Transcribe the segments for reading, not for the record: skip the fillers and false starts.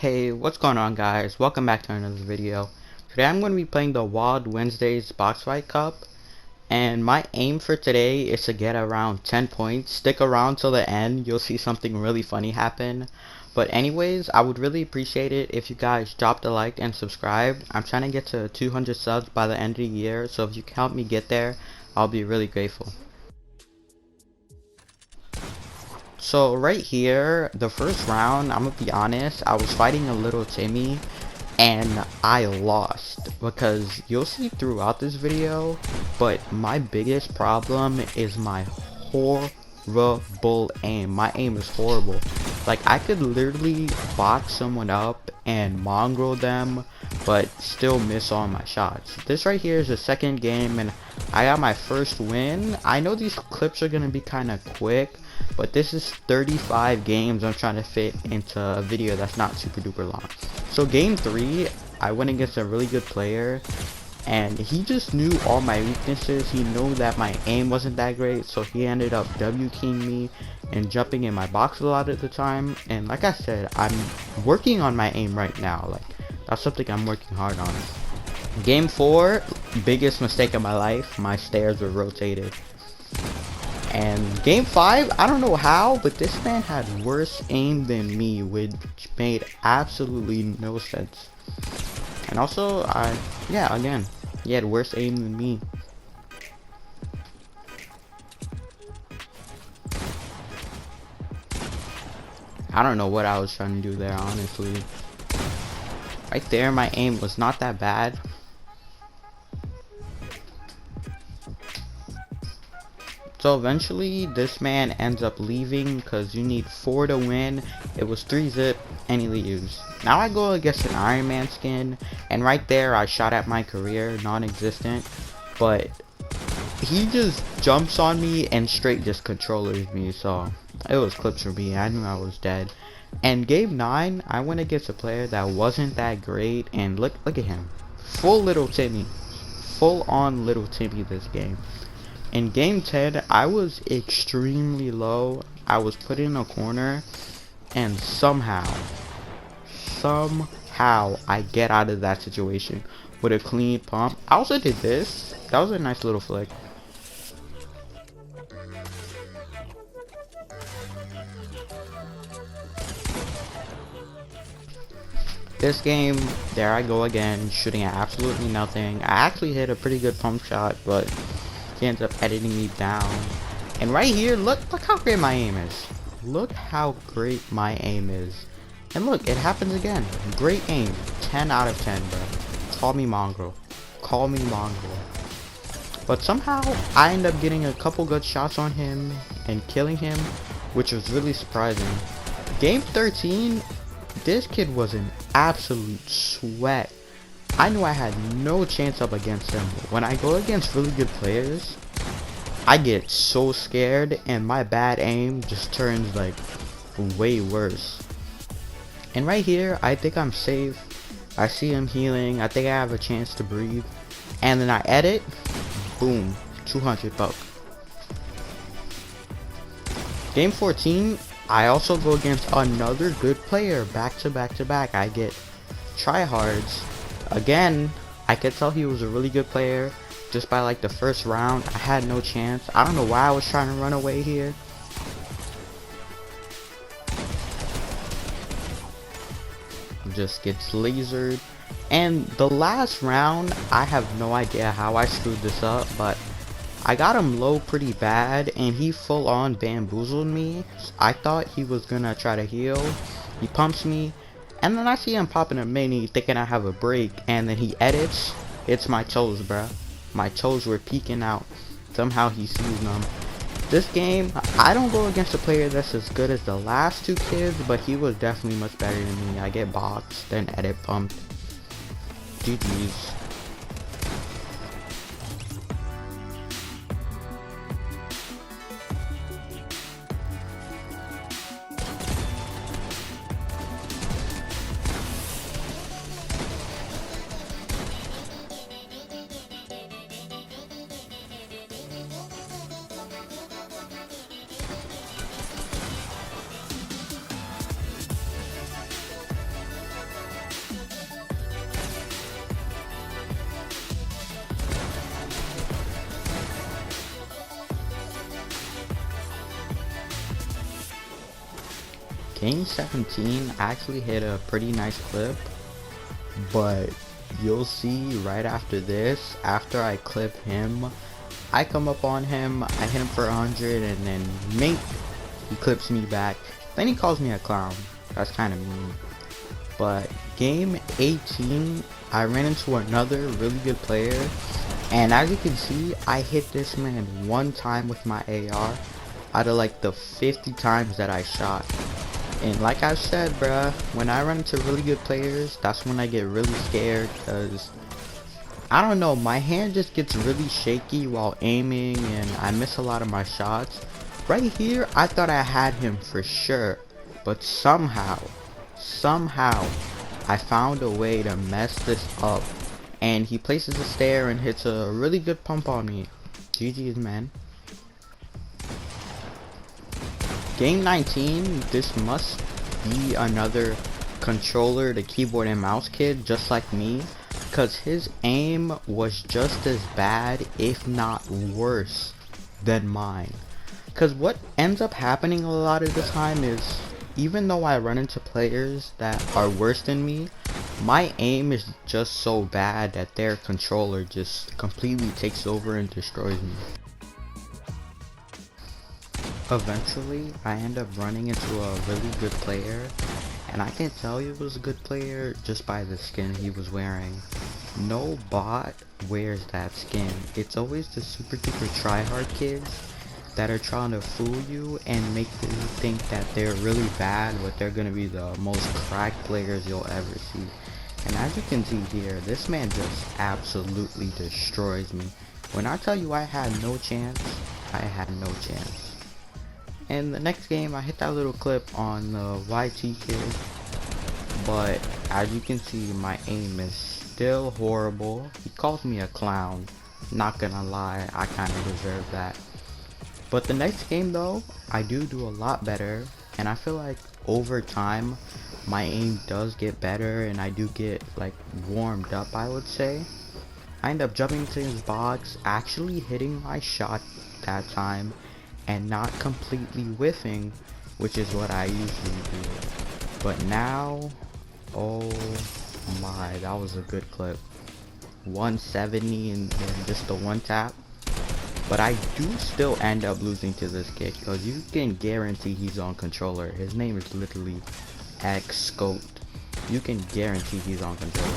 Hey, what's going on guys? Welcome back to another video. Today I'm going to be playing the Wild Wednesdays Box Fight Cup, and my aim for today is to get around 10 points. Stick around till the end, you'll see something really funny happen. But anyways, I would really appreciate it if you guys dropped a like and subscribed. I'm trying to get to 200 subs by the end of the year, so if you can help me get there, I'll be really grateful. So right here, the first round, I'm gonna be honest, I was fighting a little Timmy and I lost because you'll see throughout this video, but my biggest problem is my horrible aim. My aim is horrible. Like, I could literally box someone up and mongrel them but still miss all my shots. This right here is the second game and I got my first win. I know these clips are gonna be kind of quick, but this is 35 games I'm trying to fit into a video that's not super duper long. So game 3, I went against a really good player and he just knew all my weaknesses. He knew that my aim wasn't that great, so he ended up W-keying me and jumping in my box a lot at the time. And like I said, I'm working on my aim right now. Like, that's something I'm working hard on. Game 4, biggest mistake of my life, my stairs were rotated. And game 5, I don't know how, but this man had worse aim than me, which made absolutely no sense. And also, again, he had worse aim than me. I don't know what I was trying to do there, honestly. Right there, my aim was not that bad. So eventually, this man ends up leaving because you need 4 to win. It was 3-zip, and he leaves. Now I go against an Iron Man skin, and right there I shot at my career, non-existent. But he just jumps on me and straight just controllers me, so it was clips for me. I knew I was dead. And game 9, I went against a player that wasn't that great, and look at him. Full little Timmy. Full on little Timmy this game. In game 10, I was extremely low. I was put in a corner, and somehow I get out of that situation with a clean pump. I also did this. That was a nice little flick. This game, there I go again, shooting at absolutely nothing. I actually hit a pretty good pump shot, but he ends up editing me down. And right here, look how great my aim is. Look how great my aim is. And look, it happens again. Great aim. 10 out of 10, bro. Call me mongrel. Call me mongrel. But somehow, I end up getting a couple good shots on him and killing him, which was really surprising. Game 13, this kid was an absolute sweat. I knew I had no chance up against him. When I go against really good players, I get so scared and my bad aim just turns like way worse. And right here, I think I'm safe. I see him healing. I think I have a chance to breathe. And then I edit. Boom. 200 buck. Game 14, I also go against another good player. Back to back to back. I get tryhards. Again, I could tell he was a really good player just by like the first round. I had no chance. I don't know why I was trying to run away here. Just gets lasered. And the last round, I have no idea how I screwed this up, but I got him low pretty bad and he full on bamboozled me. I thought he was gonna try to heal. He pumps me. And then I see him popping a mini thinking I have a break, and then he edits. It's my toes, bruh. My toes were peeking out. Somehow he sees them. This game, I don't go against a player that's as good as the last two kids, but he was definitely much better than me. I get boxed, then edit pumped. GG's. game 17, I actually hit a pretty nice clip, but you'll see right after this, after I clip him, I come up on him, I hit him for 100, and then mate, he clips me back. Then he calls me a clown. That's kind of mean. But game 18, I ran into another really good player, and as you can see, I hit this man one time with my AR out of like the 50 times that I shot. And like I said, bruh, when I run into really good players, that's when I get really scared, because I don't know, my hand just gets really shaky while aiming and I miss a lot of my shots. Right here, I thought I had him for sure, but somehow, I found a way to mess this up, and he places a stare and hits a really good pump on me. GG's, man. Game 19, this must be another controller to keyboard and mouse kid just like me, because his aim was just as bad, if not worse, than mine. Because what ends up happening a lot of the time is, even though I run into players that are worse than me, my aim is just so bad that their controller just completely takes over and destroys me. Eventually, I end up running into a really good player, and I can tell he was a good player just by the skin he was wearing. No bot wears that skin. It's always the super duper tryhard kids that are trying to fool you and make you think that they're really bad, but they're gonna be the most cracked players you'll ever see. And as you can see here, this man just absolutely destroys me. When I tell you I had no chance, I had no chance. And the next game, I hit that little clip on the YT kid, but as you can see, my aim is still horrible. He calls me a clown. Not gonna lie, I kinda deserve that. But the next game though, I do a lot better, and I feel like over time, my aim does get better, and I do get like warmed up, I would say. I end up jumping into his box, actually hitting my shot that time, and not completely whiffing, which is what I usually do. But now, oh my, that was a good clip. 170 and just the one tap. But I do still end up losing to this kid, because you can guarantee he's on controller. His name is literally X-Scoped. You can guarantee he's on controller.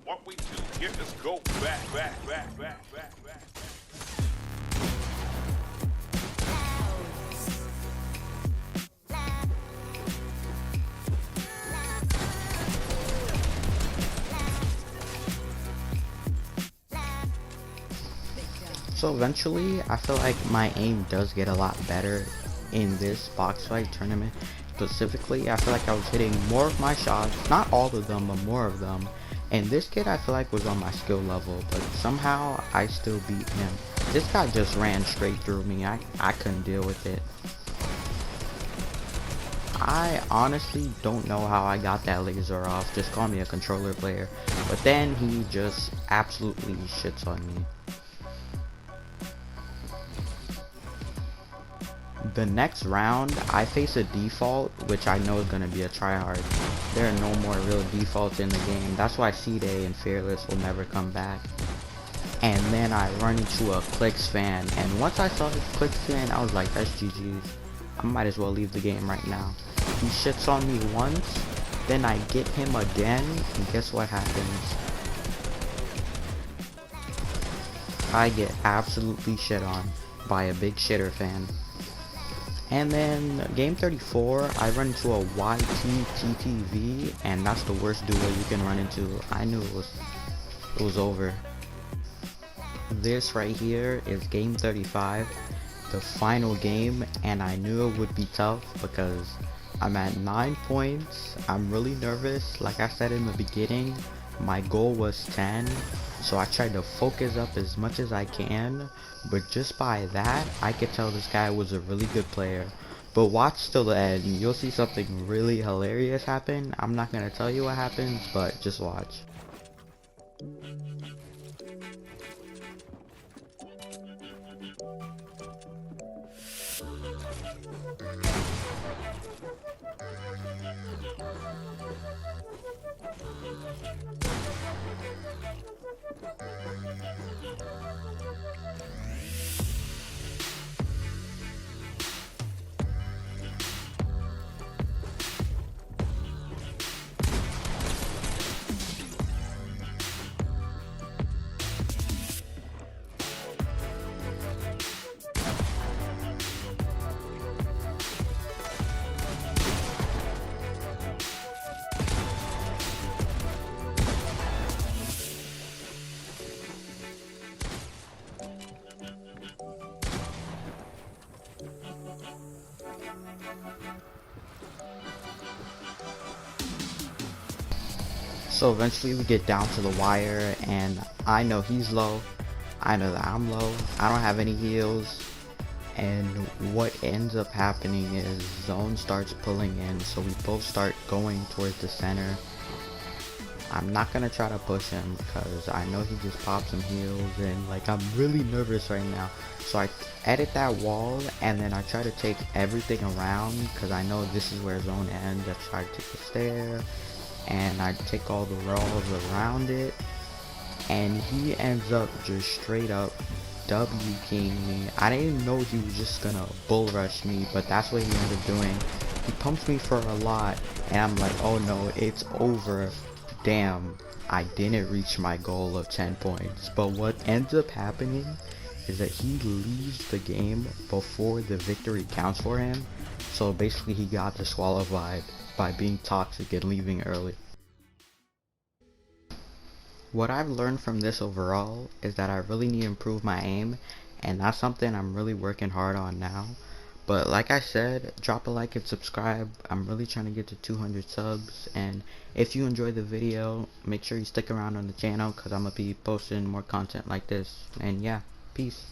What we do here is go back. So eventually, I feel like my aim does get a lot better in this box fight tournament. Specifically, I feel like I was hitting more of my shots, not all of them, but more of them. And this kid I feel like was on my skill level, but somehow I still beat him. This guy just ran straight through me. I couldn't deal with it. I honestly don't know how I got that laser off. Just call me a controller player. But then he just absolutely shits on me. The next round, I face a default, which I know is going to be a tryhard. There are no more real defaults in the game. That's why C-Day and Fearless will never come back. And then I run into a Clicks fan, and once I saw this Clicks fan, I was like, that's GG's. I might as well leave the game right now. He shits on me once, then I get him again, and guess what happens? I get absolutely shit on by a big shitter fan. And then game 34, I run into a YT TTV, and that's the worst duo you can run into. I knew it was over. This right here is game 35, the final game, and I knew it would be tough because I'm at 9 points. I'm really nervous. Like I said in the beginning, my goal was 10, so I tried to focus up as much as I can, but just by that, I could tell this guy was a really good player. But watch till the end. You'll see something really hilarious happen. I'm not gonna tell you what happens, but just watch. So eventually we get down to the wire, and I know he's low. I know that I'm low. I don't have any heals. And what ends up happening is zone starts pulling in, so we both start going towards the center. I'm not gonna try to push him because I know he just popped some heals, and like I'm really nervous right now. So I edit that wall, and then I try to take everything around because I know this is where zone ends. I try to take the stair, and I take all the walls around it, and he ends up just straight up W keying me. I didn't know he was just gonna bull rush me, but that's what he ended up doing. He pumped me for a lot, and I'm like, oh no, it's over. Damn, I didn't reach my goal of 10 points. But what ends up happening is that he leaves the game before the victory counts for him. So basically he got disqualified by being toxic and leaving early. What I've learned from this overall is that I really need to improve my aim, and that's something I'm really working hard on now. But like I said, drop a like and subscribe. I'm really trying to get to 200 subs, and if you enjoyed the video, make sure you stick around on the channel because I'm going to be posting more content like this. And yeah, peace.